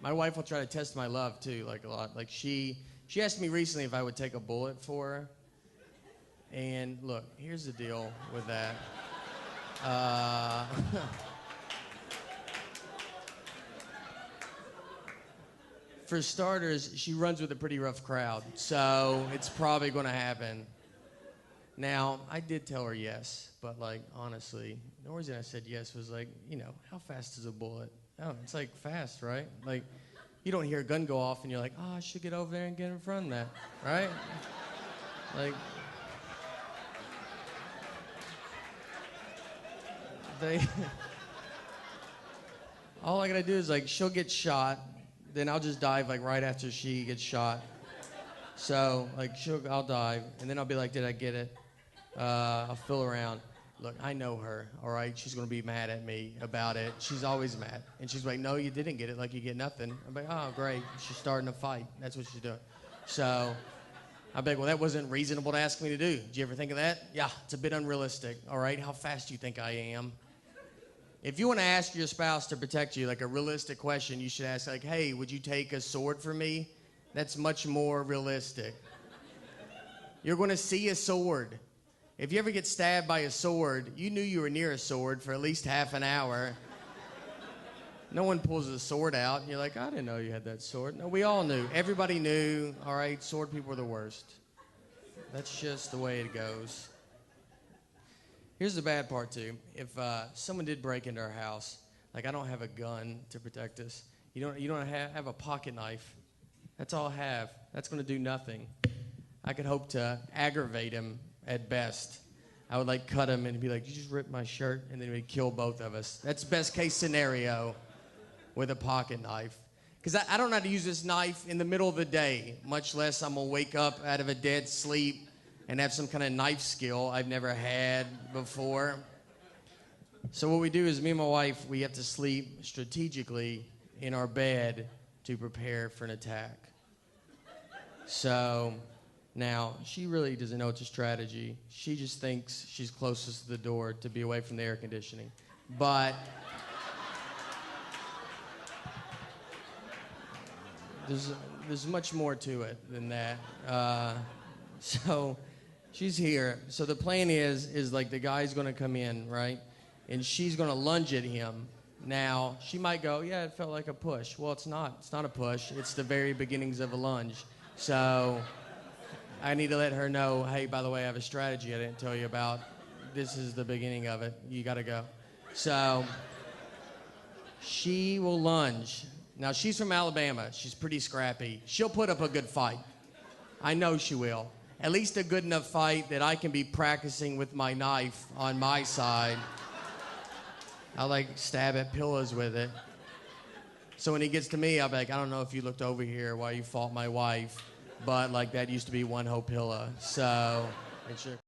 My wife will try to test my love too, like a lot. Like she asked me recently if I would take a bullet for her. And look, here's the deal with that. For starters, she runs with a pretty rough crowd, so it's probably going to happen. Now, I did tell her yes, but like honestly, the reason I said yes was like, how fast is a bullet? Oh, it's like fast, right? Like, you don't hear a gun go off and you're like, oh, I should get over there and get in front of that, right? Like, all I gotta do is like, she'll get shot, then I'll just dive like right after she gets shot. So like, I'll dive, and then I'll be like, did I get it? I'll feel around. Look, I know her, all right? She's gonna be mad at me about it. She's always mad. And she's like, no, you didn't get it, like you get nothing. I'm like, oh, great, she's starting a fight. That's what she's doing. So I'm like, well, that wasn't reasonable to ask me to do. Did you ever think of that? Yeah, it's a bit unrealistic, all right? How fast do you think I am? If you wanna ask your spouse to protect you, like a realistic question, you should ask like, hey, would you take a sword for me? That's much more realistic. You're gonna see a sword. If you ever get stabbed by a sword, you knew you were near a sword for at least half an hour. No one pulls a sword out, and you're like, I didn't know you had that sword. No, we all knew. Everybody knew, all right, sword people are the worst. That's just the way it goes. Here's the bad part, too. If someone did break into our house, like I don't have a gun to protect us. You don't have a pocket knife. That's all I have. That's going to do nothing. I could hope to aggravate him at best. I would like cut him and be like, you just ripped my shirt, and then we'd kill both of us. That's best case scenario with a pocket knife. Because I don't know how to use this knife in the middle of the day, much less I'm gonna wake up out of a dead sleep and have some kind of knife skill I've never had before. So what we do is me and my wife, we have to sleep strategically in our bed to prepare for an attack. So now, she really doesn't know it's a strategy. She just thinks she's closest to the door to be away from the air conditioning. But there's much more to it than that. So she's here. So the plan is like the guy's gonna come in, right? And she's gonna lunge at him. Now, she might go, yeah, it felt like a push. Well, it's not. It's not a push. It's the very beginnings of a lunge. So I need to let her know, hey, by the way, I have a strategy I didn't tell you about. This is the beginning of it. You gotta go. So she will lunge. Now, she's from Alabama. She's pretty scrappy. She'll put up a good fight. I know she will. At least a good enough fight that I can be practicing with my knife on my side. I like stab at pillows with it. So when he gets to me, I'll be like, I don't know if you looked over here while you fought my wife, but like that used to be one whole pillow. So make sure.